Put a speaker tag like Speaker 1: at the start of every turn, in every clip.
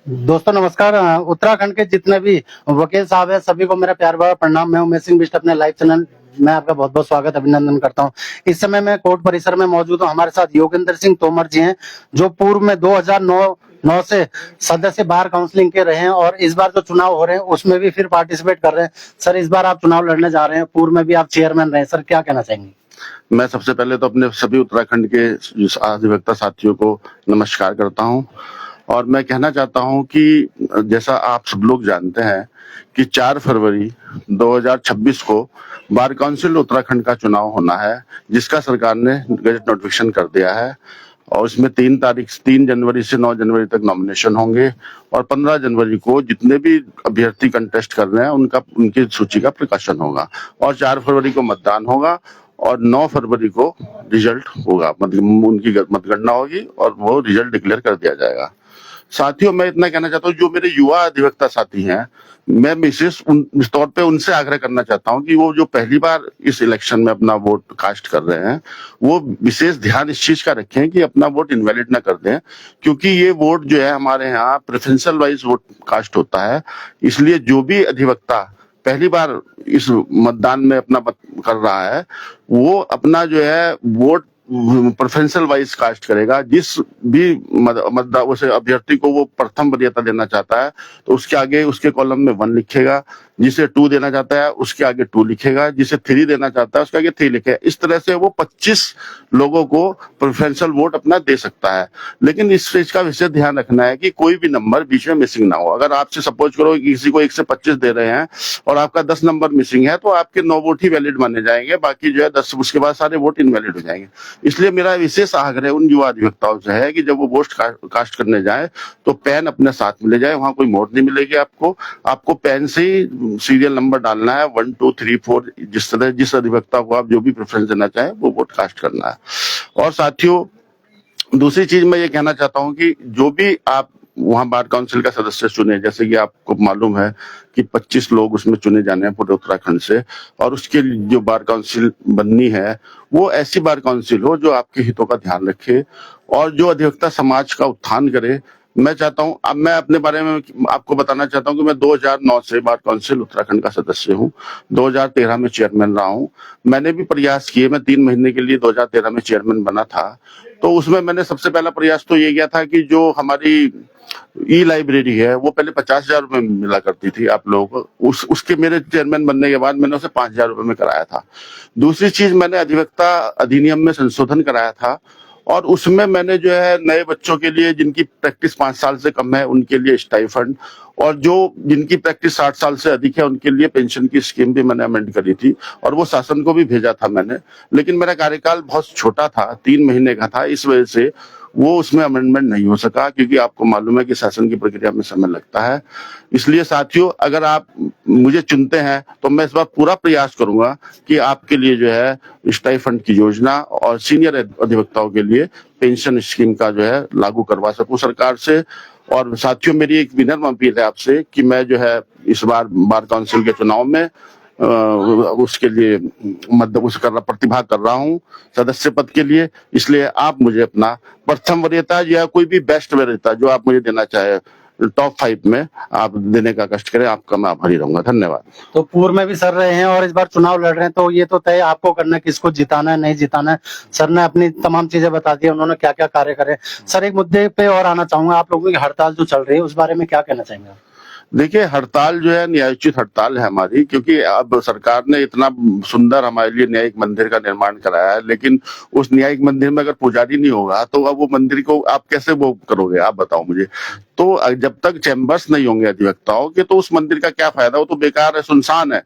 Speaker 1: दोस्तों नमस्कार। उत्तराखंड के जितने भी वकील साहब हैं सभी को मेरा प्यार भरा प्रणाम। मैं उमेश सिंह बिष्ट अपने लाइव चैनल में आपका बहुत बहुत स्वागत अभिनंदन करता हूं। इस समय मैं कोर्ट परिसर में मौजूद हूं। हमारे साथ योगेंद्र सिंह तोमर जी हैं जो पूर्व में 2009 से सदस्य बार काउंसिलिंग के रहे हैं और इस बार जो चुनाव हो रहे हैं उसमें भी फिर पार्टिसिपेट कर रहे हैं। सर, इस बार आप चुनाव लड़ने जा रहे हैं, पूर्व में भी आप चेयरमैन रहे। सर, क्या कहना चाहेंगे?
Speaker 2: मैं सबसे पहले तो अपने सभी उत्तराखंड के अधिवक्ता साथियों को नमस्कार करता हूं और मैं कहना चाहता हूं कि जैसा आप सब लोग जानते हैं कि 4 फरवरी 2026 को बार काउंसिल उत्तराखंड का चुनाव होना है, जिसका सरकार ने गजट नोटिफिकेशन कर दिया है और इसमें 3 जनवरी से 9 जनवरी तक नॉमिनेशन होंगे और 15 जनवरी को जितने भी अभ्यर्थी कंटेस्ट कर रहे हैं उनकी सूची का प्रकाशन होगा और 4 फरवरी को मतदान होगा और 9 फरवरी को रिजल्ट होगा, मतलब उनकी मतगणना होगी और वो रिजल्ट डिक्लेयर कर दिया जाएगा। साथियों, मैं इतना कहना चाहता हूँ, जो मेरे युवा अधिवक्ता साथी हैं, मैं विशेष इस तौर पे उनसे आग्रह करना चाहता हूँ कि वो जो पहली बार इस इलेक्शन में अपना वोट कास्ट कर रहे हैं वो विशेष ध्यान इस चीज का रखें कि अपना वोट इनवैलिड ना कर दें, क्योंकि ये वोट जो है हमारे यहाँ प्रेफरेंशियल वाइज वोट कास्ट होता है। इसलिए जो भी अधिवक्ता पहली बार इस मतदान में अपना मत कर रहा है वो अपना जो है वोट प्रेफरेंशियल वाइज कास्ट करेगा। जिस भी मतदाता उसे अभ्यर्थी को वो प्रथम वरीयता देना चाहता है तो उसके आगे उसके कॉलम में 1 लिखेगा, जिसे 2 देना चाहता है उसके आगे 2 लिखेगा, जिसे 3 देना चाहता है उसके आगे 3 लिखेगा। इस तरह से वो 25 लोगों को प्रेफरेंशियल वोट अपना दे सकता है। लेकिन इस चीज का विशेष ध्यान रखना है कि कोई भी नंबर बीच में मिसिंग ना हो। अगर आपसे सपोज करो कि किसी को 1 से 25 दे रहे हैं और आपका 10 नंबर मिसिंग है तो आपके 9 वोट ही वैलिड माने जाएंगे, बाकी जो है 10 उसके बाद सारे वोट इनवैलिड हो जाएंगे। इसलिए मेरा विशेष आग्रह उन युवा अधिवक्ताओं से है कि जब वो वोट कास्ट करने जाए तो पेन अपने साथ में ले जाए। वहां कोई मोहर नहीं मिलेगी आपको पेन से ही सीरियल नंबर डालना है, 1 2 3 4, जिस तरह जिस अधिवक्ता को आप जो भी प्रेफरेंस देना चाहें वो वोट कास्ट करना है। और साथियों, दूसरी चीज मैं ये कहना चाहता हूँ कि जो भी आप वहां बार काउंसिल का सदस्य चुने, जैसे कि आपको मालूम है कि 25 लोग उसमें चुने जाने हैं पूरे उत्तराखंड से, और उसके जो बार काउंसिल बननी है वो ऐसी बार काउंसिल हो जो आपके हितों का ध्यान रखे और जो अधिवक्ता समाज का उत्थान करे। मैं चाहता हूं, अब मैं अपने बारे में आपको बताना चाहता हूं कि मैं 2009 से बार काउंसिल उत्तराखंड का सदस्य हूं, 2013 में चेयरमैन रहा हूं। मैंने भी प्रयास किए, मैं 3 महीने के लिए 2013 में चेयरमैन बना था। तो उसमें मैंने सबसे पहला प्रयास तो ये किया था कि जो हमारी ई लाइब्रेरी है वो पहले 50,000 रुपए में मिला करती थी आप लोगों को, उसके मेरे चेयरमैन बनने के बाद मैंने उसे 5,000 रुपए में कराया था। दूसरी चीज, मैंने अधिवक्ता अधिनियम में संशोधन कराया था और उसमें मैंने जो है नए बच्चों के लिए जिनकी प्रैक्टिस 5 साल से कम है उनके लिए स्टाइफंड, और जो जिनकी प्रैक्टिस 60 साल से अधिक है उनके लिए पेंशन की स्कीम भी मैंने अमेंड करी थी और वो शासन को भी भेजा था मैंने। लेकिन मेरा कार्यकाल बहुत छोटा था, 3 महीने का था, इस वजह से वो उसमें अमेंडमेंट नहीं हो सका, क्योंकि आपको मालूम है कि शासन की प्रक्रिया में समय लगता है। इसलिए साथियों, अगर आप मुझे चुनते हैं तो मैं इस बार पूरा प्रयास करूंगा कि आपके लिए जो है स्टाइफंड की योजना और सीनियर अधिवक्ताओं के लिए पेंशन स्कीम का जो है लागू करवा सकूं सरकार से। और साथियों, मेरी एक विनम्र अपील है आपसे कि मैं जो है इस बार बार काउंसिल के चुनाव में उसके लिए मतलब उस कर प्रतिभाग कर रहा हूँ सदस्य पद के लिए। इसलिए आप मुझे अपना प्रथम वरीयता या कोई भी बेस्ट वरीयता जो आप मुझे देना चाहे टॉप 5 में आप देने का कष्ट करें। आपका मैं आभारी रहूंगा। धन्यवाद।
Speaker 1: तो पूर्व में भी सर रहे हैं और इस बार चुनाव लड़ रहे हैं, तो ये तो तय आपको करना है किसको जिताना है नहीं जिताना है। सर ने अपनी तमाम चीजें बता दी, उन्होंने क्या क्या कार्य करे। सर, एक मुद्दे पे और आना चाहूंगा, आप लोगों की हड़ताल जो चल रही है उस बारे में क्या कहना चाहेंगे?
Speaker 2: देखिए, हड़ताल जो है न्यायोचित हड़ताल है हमारी, क्योंकि अब सरकार ने इतना सुंदर हमारे लिए न्यायिक मंदिर का निर्माण कराया है, लेकिन उस न्यायिक मंदिर में अगर पुजारी नहीं होगा तो अब वो मंदिर को आप कैसे वो करोगे, आप बताओ मुझे। तो जब तक चैम्बर्स नहीं होंगे अधिवक्ताओं के तो उस मंदिर का क्या फायदा, वो तो बेकार है, सुनसान है।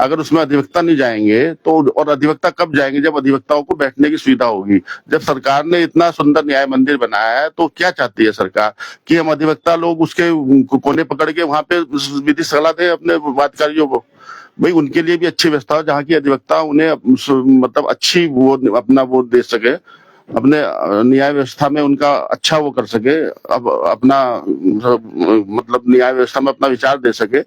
Speaker 2: अगर उसमें अधिवक्ता नहीं जाएंगे तो, और अधिवक्ता कब जाएंगे, जब अधिवक्ताओं को बैठने की सुविधा होगी। जब सरकार ने इतना सुंदर न्याय मंदिर बनाया है तो क्या चाहती है सरकार कि हम अधिवक्ता लोग उसके कोने पकड़ के वहां पे विधि सलाह दें अपने वादकारियों को। भाई, उनके लिए भी अच्छी व्यवस्था हो जहाँ की अधिवक्ता उन्हें मतलब अच्छी वो अपना वो दे सके अपने न्याय व्यवस्था में उनका अच्छा वो कर सके, अब अपना मतलब न्याय व्यवस्था में अपना विचार दे सके।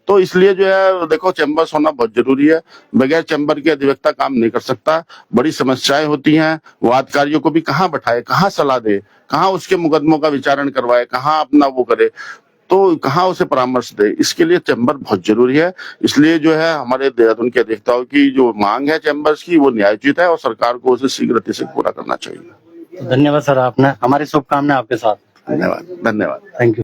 Speaker 2: तो इसलिए जो है देखो, चैम्बर्स होना बहुत जरूरी है। बगैर चैम्बर के अधिवक्ता काम नहीं कर सकता। बड़ी समस्याएं होती हैं, वादकारियों को भी कहाँ बैठाए, कहाँ सलाह दे, कहाँ उसके मुकदमों का विचारण करवाए, कहाँ अपना वो करे, तो कहाँ उसे परामर्श दे। इसके लिए चैम्बर बहुत जरूरी है। इसलिए जो है हमारे देहरादून के अधिवक्ताओं की जो मांग है चैम्बर्स की, वो न्यायोचित है और सरकार को उसे शीघ्रता से पूरा करना चाहिए।
Speaker 1: धन्यवाद सर, आपने हमारी शुभकामनाएं आपके साथ।
Speaker 2: धन्यवाद, धन्यवाद।
Speaker 1: Thank you.